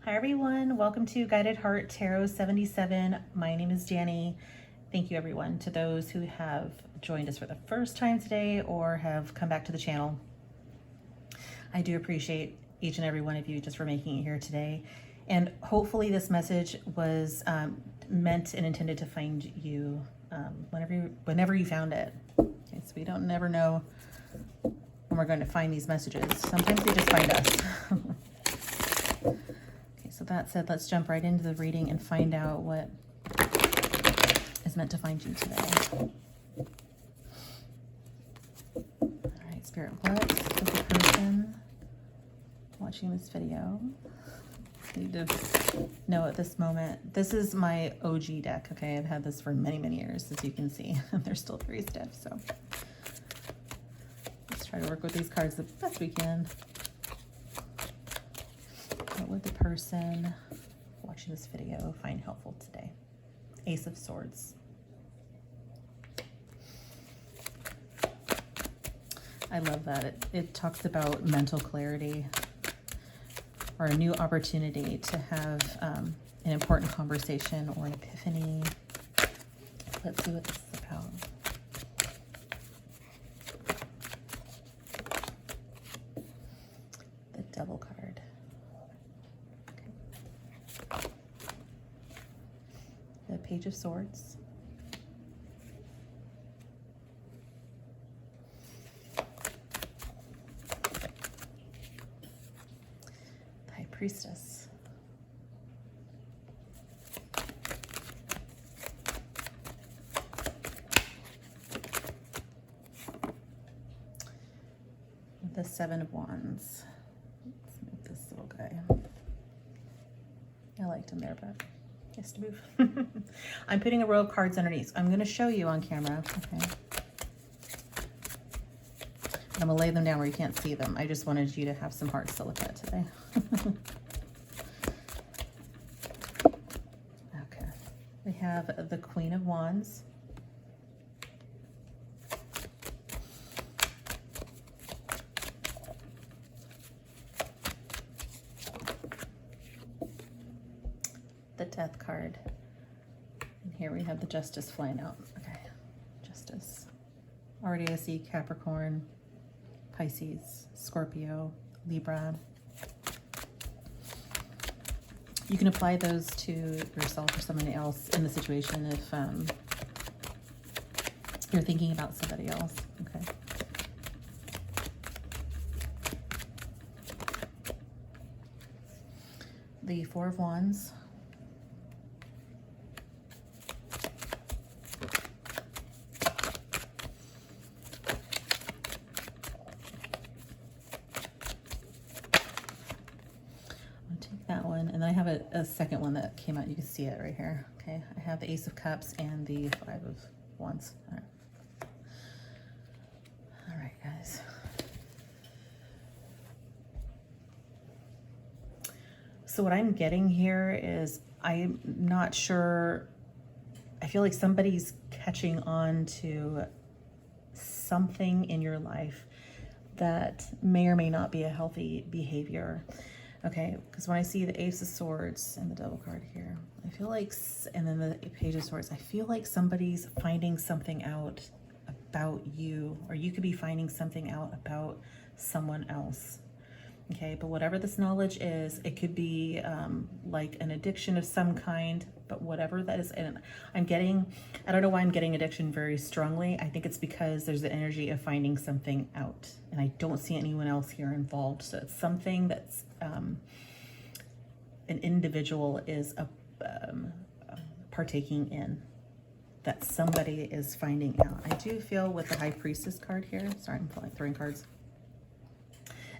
Hi everyone, welcome to Guided Heart Tarot 77. My name is Danny. Thank you everyone to those who have joined us for the first time today or have come back to the channel. I do appreciate each and every one of you just for making it here today. And hopefully this message was meant and intended to find you whenever you found it. Okay, so we don't never know when we're going to find these messages. Sometimes they just find us. So that said, let's jump right into the reading and find out what is meant to find you today. All right, Spirit, what is the person watching this video need to know at this moment? This is my OG deck, okay? I've had this for many, many years, as you can see. They're still very stiff, so let's try to work with these cards the best we can. What would the person watching this video find helpful today? Ace of Swords. I love that. It talks about mental clarity or a new opportunity to have an important conversation or an epiphany. Let's see what this is about. The Devil card. The Page of Swords. The High Priestess. The Seven of Wands. Let's move this little guy. I liked him there, but he has to move. I'm putting a row of cards underneath. I'm going to show you on camera. Okay. I'm going to lay them down where you can't see them. I just wanted you to have some hearts to look at today. Okay. We have the Queen of Wands. The Death card. And here we have the Justice flying out. Okay, Justice. Already I see Capricorn, Pisces, Scorpio, Libra. You can apply those to yourself or somebody else in the situation if you're thinking about somebody else. Okay. The Four of Wands. That one, and then I have a second one that came out. You can see it right here. Okay, I have the Ace of Cups and the Five of Wands. All right, guys. So what I'm getting here is I'm not sure. I feel like somebody's catching on to something in your life that may or may not be a healthy behavior. Okay, because when I see the Ace of Swords and the Devil card here, I feel like, and then the Page of Swords, I feel like somebody's finding something out about you, or you could be finding something out about someone else. Okay, but whatever this knowledge is, it could be like an addiction of some kind, but whatever that is, and I don't know why I'm getting addiction very strongly. I think it's because there's the energy of finding something out, and I don't see anyone else here involved. So it's something that's an individual is partaking in, that somebody is finding out. I do feel with the High Priestess card here, sorry, I'm throwing cards.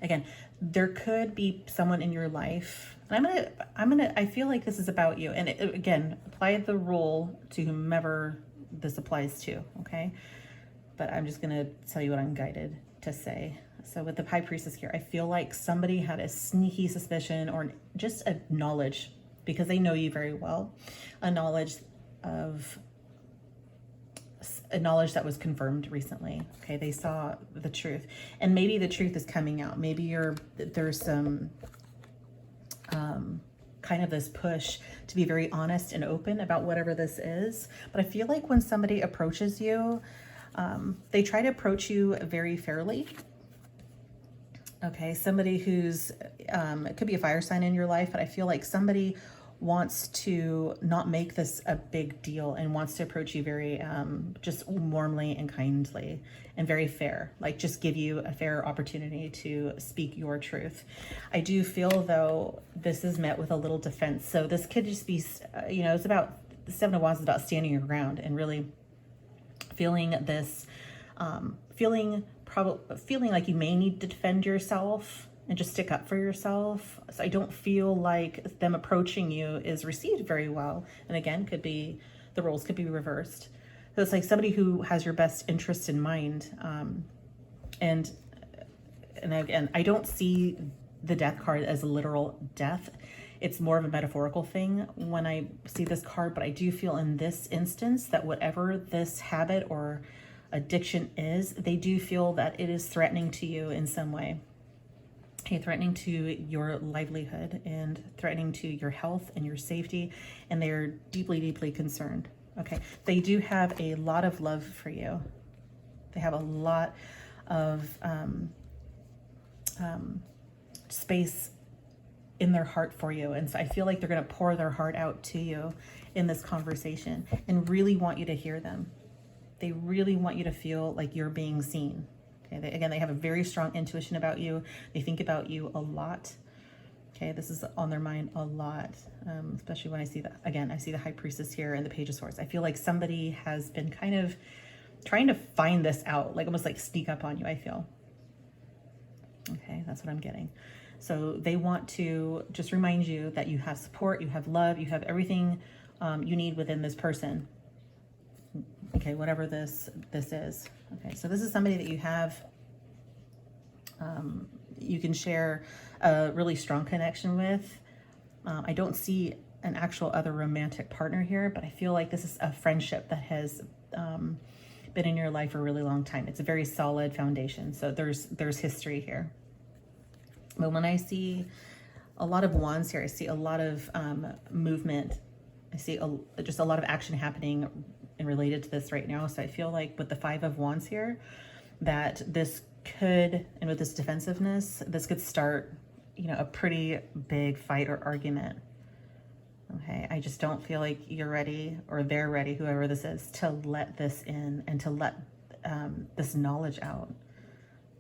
Again, there could be someone in your life, and I feel like this is about you. And again, apply the rule to whomever this applies to, okay? But I'm just gonna tell you what I'm guided to say. So with the High Priestess here, I feel like somebody had a sneaky suspicion or just a knowledge, because they know you very well, a knowledge that was confirmed recently. Okay, they saw the truth, and maybe the truth is coming out. Maybe there's some kind of this push to be very honest and open about whatever this is. But I feel like when somebody approaches you, they try to approach you very fairly. Okay, somebody who's, it could be a fire sign in your life, but I feel like somebody wants to not make this a big deal and wants to approach you very just warmly and kindly and very fair, like just give you a fair opportunity to speak your truth. I do feel though this is met with a little defense, so this could just be it's about the Seven of Wands is about standing your ground and really feeling this feeling like you may need to defend yourself and just stick up for yourself. So I don't feel like them approaching you is received very well. And again, could be, the roles could be reversed. So it's like somebody who has your best interest in mind. And again, I don't see the Death card as a literal death. It's more of a metaphorical thing when I see this card, but I do feel in this instance that whatever this habit or addiction is, they do feel that it is threatening to you in some way. Okay, threatening to your livelihood and threatening to your health and your safety, and they're deeply, deeply concerned. Okay, they do have a lot of love for you. They have a lot of space in their heart for you, and so I feel like they're going to pour their heart out to you in this conversation and really want you to hear them. They really want you to feel like you're being seen. Okay, they have a very strong intuition about you. They think about you a lot. Okay, this is on their mind a lot, especially when I see that. Again, I see the High Priestess here and the Page of Swords. I feel like somebody has been kind of trying to find this out, like almost like sneak up on you, I feel. Okay, that's what I'm getting. So they want to just remind you that you have support, you have love, you have everything you need within this person. Okay, whatever this is. Okay, so this is somebody that you have, you can share a really strong connection with. I don't see an actual other romantic partner here, but I feel like this is a friendship that has been in your life for a really long time. It's a very solid foundation. So there's history here. But when I see a lot of wands here, I see a lot of movement. I see just a lot of action happening and related to this right now. So I feel like with the Five of Wands here, that this could, and with this defensiveness, this could start, a pretty big fight or argument. Okay, I just don't feel like you're ready, or they're ready, whoever this is, to let this in and to let this knowledge out.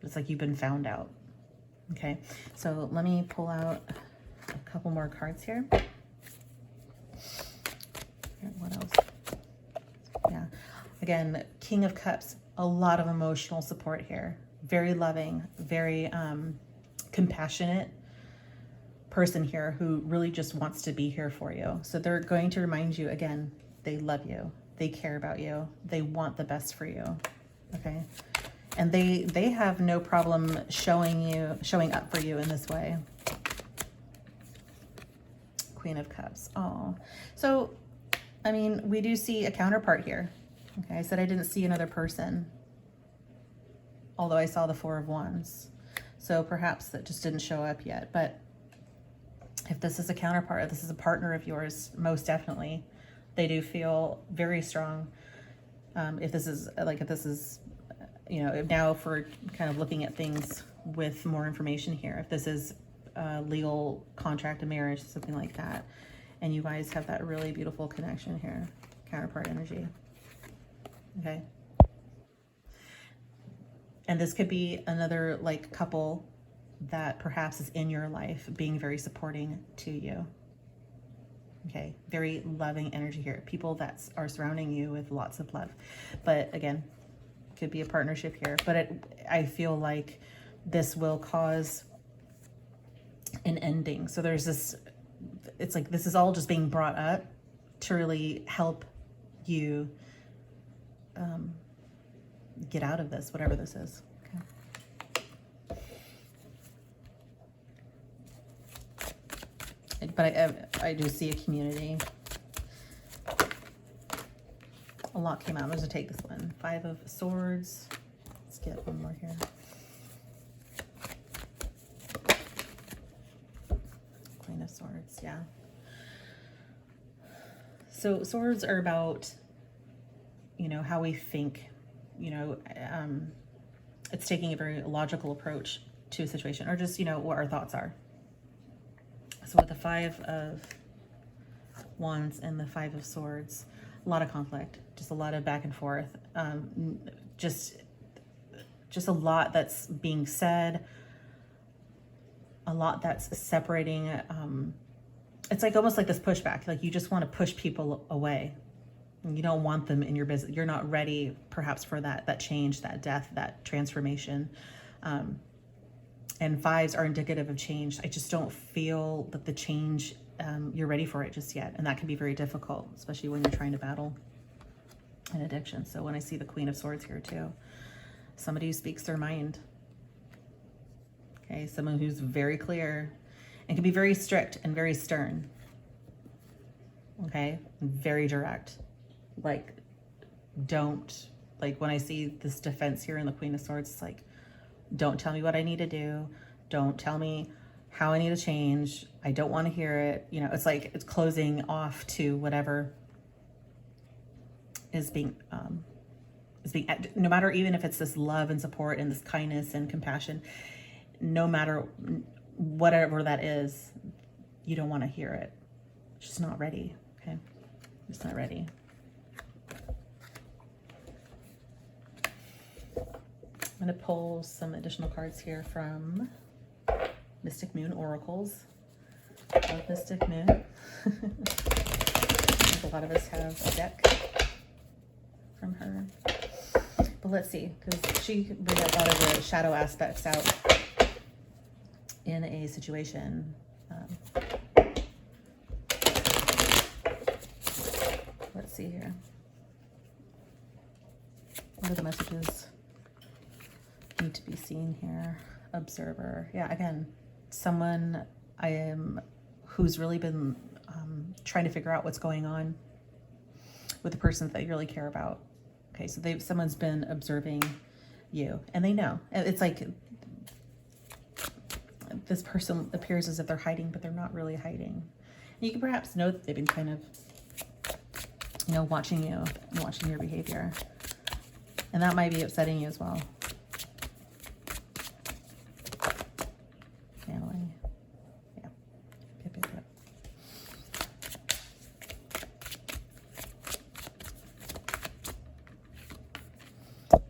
It's like you've been found out. Okay, so let me pull out a couple more cards here. What else? Yeah, again, King of Cups, a lot of emotional support here. Very loving, very compassionate person here who really just wants to be here for you. So they're going to remind you again, they love you, they care about you, they want the best for you. Okay, and they have no problem showing up for you in this way. Queen of Cups. Oh, so I mean, we do see a counterpart here. Okay, I said I didn't see another person, although I saw the Four of Wands. So perhaps that just didn't show up yet. But if this is a counterpart, if this is a partner of yours, most definitely, they do feel very strong. If this is, now if we're kind of looking at things with more information here, if this is a legal contract, a marriage, something like that, and you guys have that really beautiful connection here, counterpart energy. Okay. And this could be another couple that perhaps is in your life being very supporting to you. Okay, very loving energy here. People that are surrounding you with lots of love. But again, could be a partnership here. But I feel like this will cause an ending. So there's this, it's like this is all just being brought up to really help you get out of this, whatever this is. Okay. But I do see a community. A lot came out. I'm going to take this one. Five of Swords. Let's get one more here. Queen of Swords, yeah. So swords are about, how we think, it's taking a very logical approach to a situation, or just, what our thoughts are. So with the Five of Wands and the Five of Swords, a lot of conflict, just a lot of back and forth, just a lot that's being said, a lot that's separating. It's like almost like this pushback, like you just want to push people away. You don't want them in your business. You're not ready perhaps for that change, that death, that transformation. And fives are indicative of change. I just don't feel that the change, you're ready for it just yet. And that can be very difficult, especially when you're trying to battle an addiction. So when I see the Queen of Swords here too, somebody who speaks their mind. Okay, someone who's very clear and can be very strict and very stern. Okay, very direct. Like, when I see this defense here in the Queen of Swords, it's like, don't tell me what I need to do. Don't tell me how I need to change. I don't want to hear it. It's like it's closing off to whatever is being, no matter, even if it's this love and support and this kindness and compassion, no matter whatever that is, you don't want to hear it. It's just not ready. Okay. It's not ready. I'm going to pull some additional cards here from Mystic Moon Oracles. I love Mystic Moon. I think a lot of us have a deck from her. But let's see, because she brings a lot of the shadow aspects out in a situation. Let's see here. What are the messages need to be seen here? Observer. Yeah, again, someone who's really been trying to figure out what's going on with the person that you really care about. Okay, so someone's been observing you, and they know. It's like this person appears as if they're hiding, but they're not really hiding. You can perhaps know that they've been kind of, watching you and watching your behavior, and that might be upsetting you as well. Family. Yeah. Yep.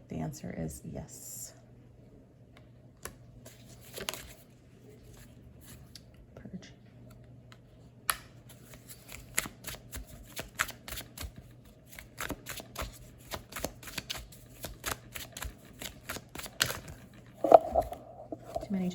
The answer is yes. Purge. Too many.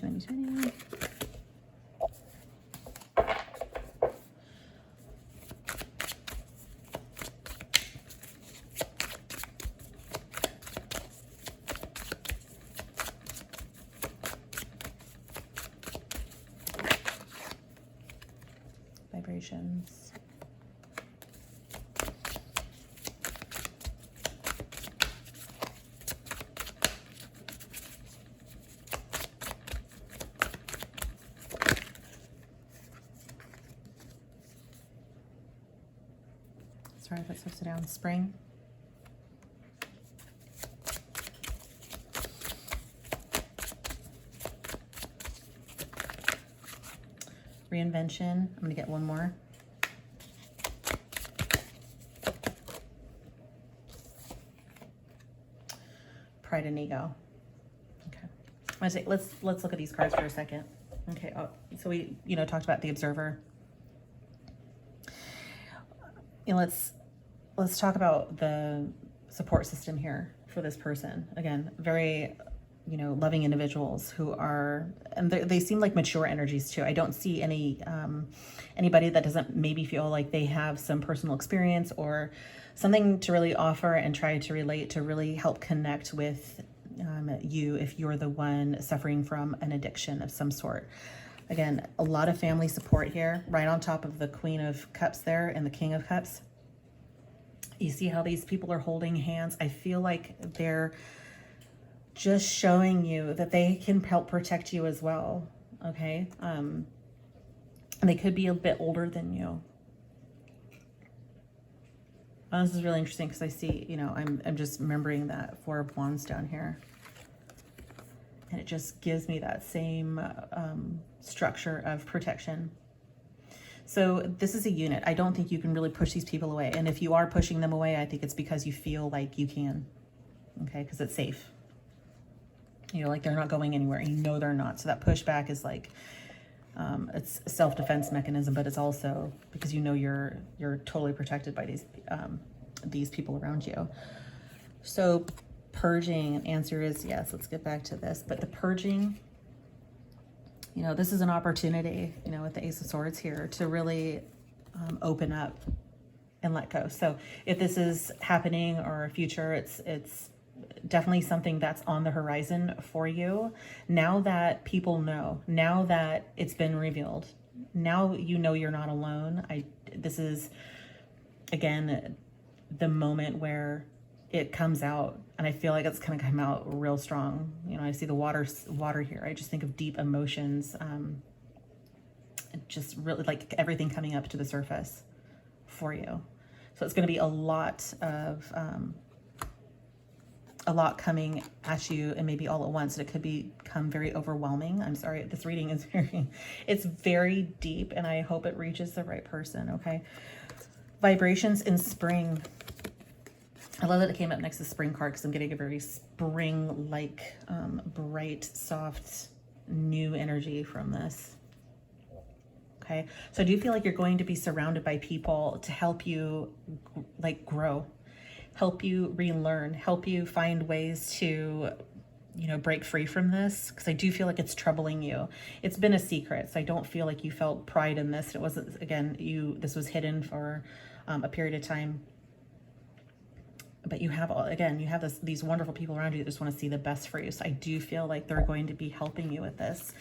Vibrations. Sorry if it's upside down. Spring. Reinvention. I'm going to get one more. Pride and ego. Okay. I'm going to say, let's look at these cards for a second. Okay. So we, talked about the observer. Let's talk about the support system here for this person. Again, very, loving individuals who are, and they seem like mature energies too. I don't see anybody that doesn't maybe feel like they have some personal experience or something to really offer and try to relate to really help connect with you if you're the one suffering from an addiction of some sort. Again, a lot of family support here, right on top of the Queen of Cups there and the King of Cups. You see how these people are holding hands? I feel like they're just showing you that they can help protect you as well, okay? And they could be a bit older than you. This is really interesting because I see, you know, I'm just remembering that Four of Wands down here. And it just gives me that same structure of protection. So this is a unit. I don't think you can really push these people away. And if you are pushing them away, I think it's because you feel like you can. Okay, because it's safe. You know, like they're not going anywhere. And you know they're not. So that pushback is like, it's a self-defense mechanism, but it's also because you know you're totally protected by these people around you. So purging, answer is yes. Let's get back to this. But the purging, you know, this is an opportunity, you know, with the Ace of Swords here to really open up and let go. So if this is happening or future, it's definitely something that's on the horizon for you. Now that people know, now that it's been revealed, now you know you're not alone. This is, again, the moment where it comes out, and I feel like it's going to come out real strong. You know, I see the water here. I just think of deep emotions, just really like everything coming up to the surface for you. So it's going to be a lot coming at you, and maybe all at once. And it could become very overwhelming. I'm sorry, this reading is it's very deep, and I hope it reaches the right person. Okay, vibrations in spring. I love that it came up next to spring card because I'm getting a very spring-like, bright, soft, new energy from this. Okay, so I do feel like you're going to be surrounded by people to help you like grow, help you relearn, help you find ways to, you know, break free from this, because I do feel like it's troubling you. It's been a secret, so I don't feel like you felt pride in this. It wasn't, again, this was hidden for a period of time. But you have, again, you have these wonderful people around you that just want to see the best for you. So I do feel like they're going to be helping you with this.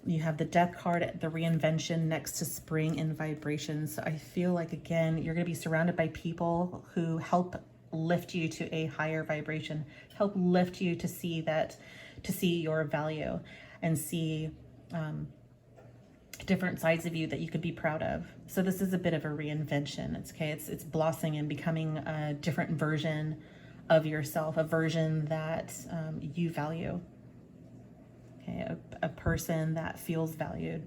You have the Death card, the reinvention next to spring and vibrations. So I feel like, again, you're going to be surrounded by people who help lift you to a higher vibration, help lift you to see your value and see different sides of you that you could be proud of. So this is a bit of a reinvention. It's okay. It's blossoming and becoming a different version of yourself, a version that you value. Okay, a person that feels valued.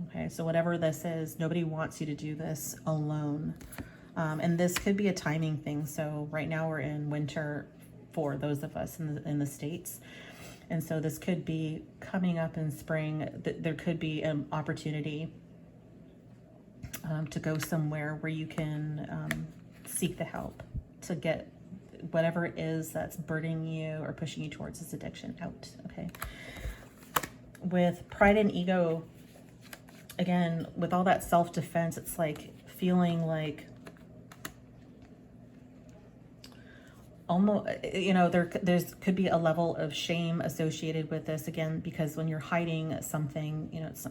Okay, so whatever this is, nobody wants you to do this alone. And this could be a timing thing. So right now we're in winter for those of us in the States. And so this could be coming up in spring. There could be an opportunity to go somewhere where you can seek the help to get whatever it is that's burdening you or pushing you towards this addiction out. Okay. With pride and ego, again, with all that self-defense, it's like feeling like almost, you know, there's could be a level of shame associated with this, again, because when you're hiding something, you know, it's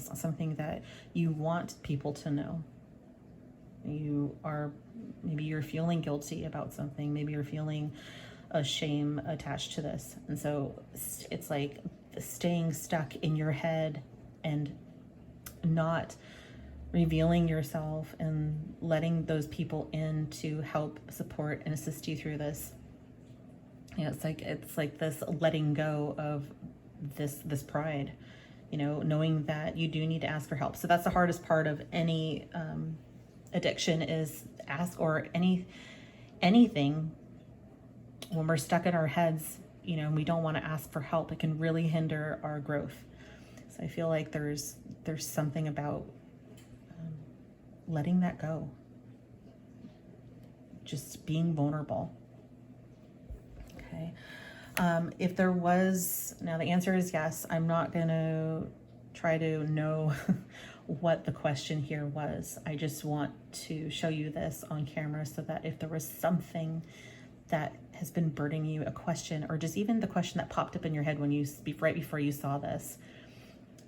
not something that you want people to know. Maybe you're feeling guilty about something, maybe you're feeling a shame attached to this, and so it's like staying stuck in your head and not revealing yourself and letting those people in to help support and assist you through this. You know, it's like this letting go of this pride, you know, knowing that you do need to ask for help. So that's the hardest part of any addiction, is ask, or anything when we're stuck in our heads, you know, and we don't want to ask for help. It can really hinder our growth. So I feel like there's something about letting that go, just being vulnerable. Okay. If there was, now the answer is yes. I'm not going to try to know what the question here was. I just want to show you this on camera so that if there was something that has been burdening you, a question, or just even the question that popped up in your head right before you saw this,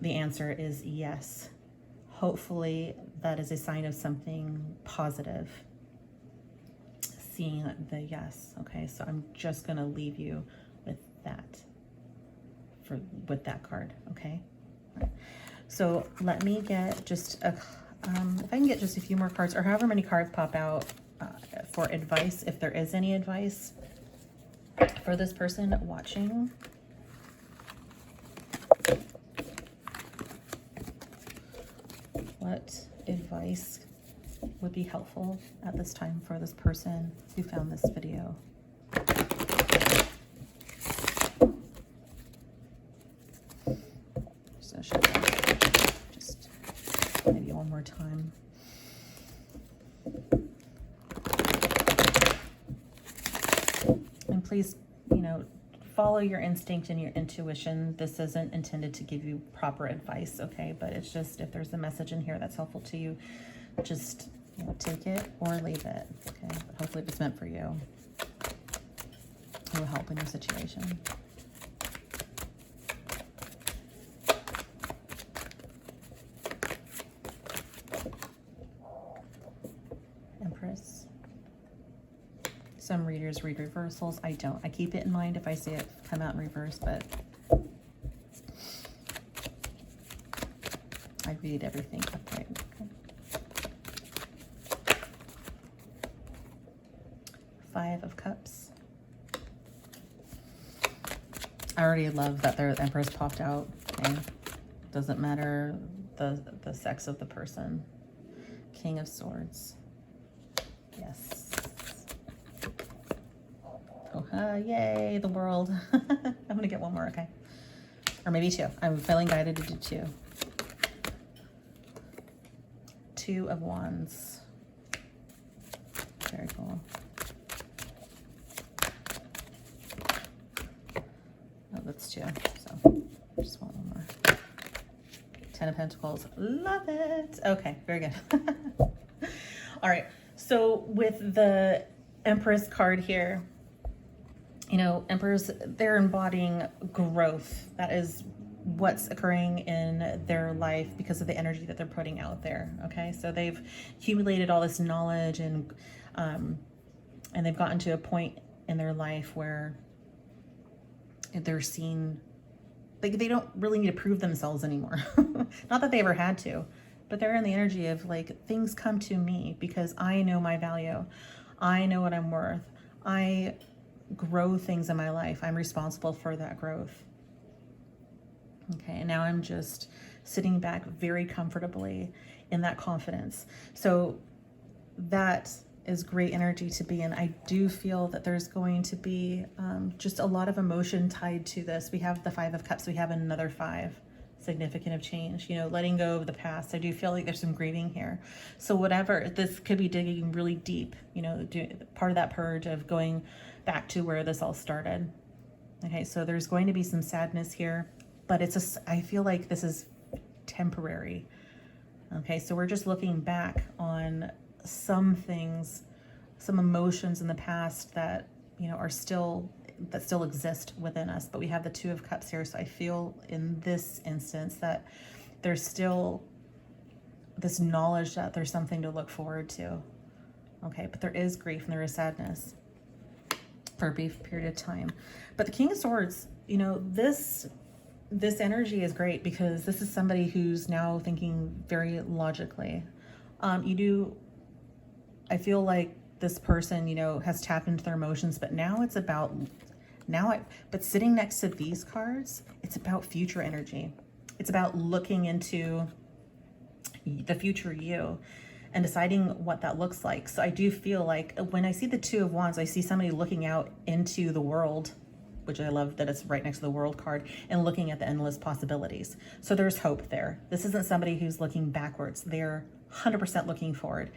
the answer is yes. Hopefully that is a sign of something positive. Seeing the yes. Okay, so I'm just gonna leave you with that, with that card. Okay, so let me get just If I can get just a few more cards, or however many cards pop out for advice, if there is any advice for this person watching. What advice would be helpful at this time for this person who found this video? So show that just maybe one more time. And please, you know, follow your instinct and your intuition. This isn't intended to give you proper advice, okay? But it's just, if there's a message in here that's helpful to you, just, you know, take it or leave it, okay? But hopefully if it's meant for you, it will help in your situation. Empress. Some readers read reversals. I don't. I keep it in mind if I see it come out in reverse, but I read everything upright. Okay. 5 of Cups. I already love that the Empress popped out. Okay. Doesn't matter the sex of the person. King of Swords. Yes. Oh, yay, the world. I'm gonna get one more, okay? Or maybe 2. I'm feeling guided to do 2. 2 of Wands. Very cool. Oh, that's 2. So just want one more. 10 of Pentacles. Love it. Okay, very good. All right. So with the Empress card here, you know, Emperors, they're embodying growth. That is what's occurring in their life because of the energy that they're putting out there. Okay, so they've accumulated all this knowledge and they've gotten to a point in their life where they're seen, like, they don't really need to prove themselves anymore. Not that they ever had to, but they're in the energy of like, things come to me because I know my value. I know what I'm worth. I grow things in my life. I'm responsible for that growth. Okay, and now I'm just sitting back very comfortably in that confidence. So that is great energy to be in. I do feel that there's going to be just a lot of emotion tied to this. We have the 5 of Cups. We have another 5, significant of change, you know, letting go of the past. I do feel like there's some grieving here. So whatever, this could be digging really deep, you know, part of that purge of going back to where this all started. Okay, so there's going to be some sadness here, but I feel like this is temporary. Okay, so we're just looking back on some things, some emotions in the past that, you know, that still exist within us. But we have the 2 of Cups here, so I feel in this instance that there's still this knowledge that there's something to look forward to. Okay, but there is grief and there is sadness for a brief period of time. But the King of Swords, you know, this energy is great because this is somebody who's now thinking very logically. I feel like this person, you know, has tapped into their emotions, but now it's about, but sitting next to these cards, it's about future energy. It's about looking into the future you and deciding what that looks like. So I do feel like when I see the 2 of Wands, I see somebody looking out into the world, which I love that it's right next to the World card, and looking at the endless possibilities. So there's hope there. This isn't somebody who's looking backwards. They're 100% looking forward.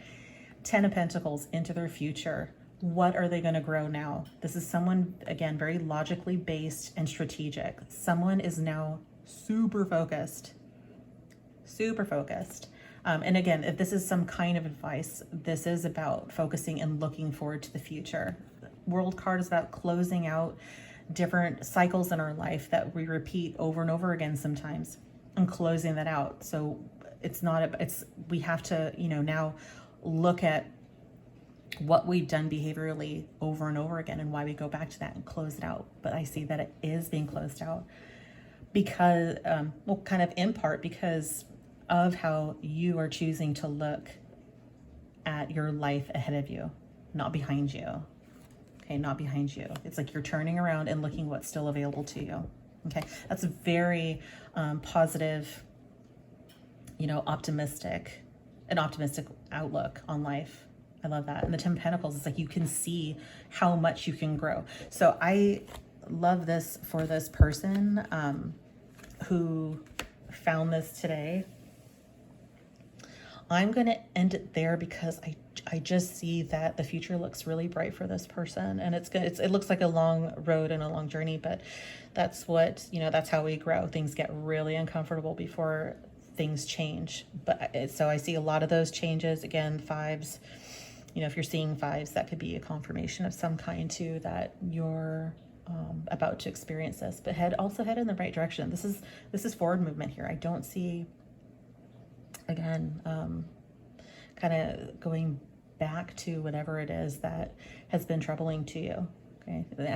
10 of Pentacles into their future. What are they going to grow now? This is someone, again, very logically based and strategic. Someone is now super focused. Super focused. And again, if this is some kind of advice, this is about focusing and looking forward to the future. World card is about closing out different cycles in our life that we repeat over and over again sometimes, and closing that out. So we have to, you know, now look at what we've done behaviorally over and over again and why we go back to that and close it out. But I see that it is being closed out because, well, kind of in part because of how you are choosing to look at your life ahead of you, not behind you. Okay, not behind you. It's like you're turning around and looking what's still available to you. Okay, that's a very positive, optimistic, an optimistic outlook on life. I love that. And the 10 Pentacles, it's like you can see how much you can grow. So I love this for this person who found this today. I'm going to end it there because I just see that the future looks really bright for this person, and it looks like a long road and a long journey, but that's what, that's how we grow. Things get really uncomfortable before things change. But so I see a lot of those changes. Again, fives, if you're seeing fives, that could be a confirmation of some kind too, that you're about to experience this, but also head in the right direction. This is forward movement here. I don't see, again, kind of going back to whatever it is that has been troubling to you. Okay, it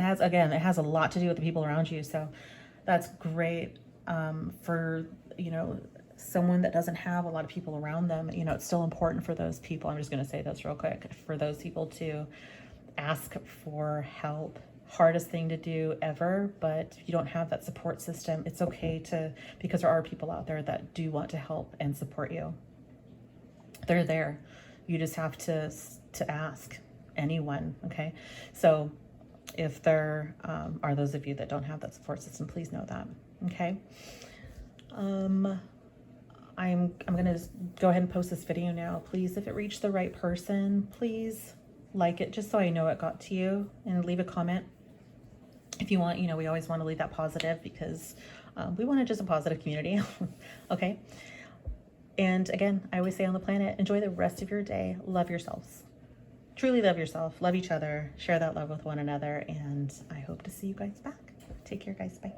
has a lot to do with the people around you. So that's great for someone that doesn't have a lot of people around them. It's still important for those people. I'm just going to say this real quick, for those people to ask for help. Hardest thing to do ever, but if you don't have that support system, it's okay because there are people out there that do want to help and support you. They're there. You just have to ask anyone. Okay, so if there are those of you that don't have that support system, please know that. Okay, I'm gonna go ahead and post this video now. Please, if it reached the right person, please like it, just so I know it got to you, and leave a comment if you want. We always want to leave that positive, because we want just a positive community. Okay. And again, I always say on the planet, enjoy the rest of your day. Love yourselves. Truly love yourself. Love each other. Share that love with one another. And I hope to see you guys back. Take care, guys. Bye.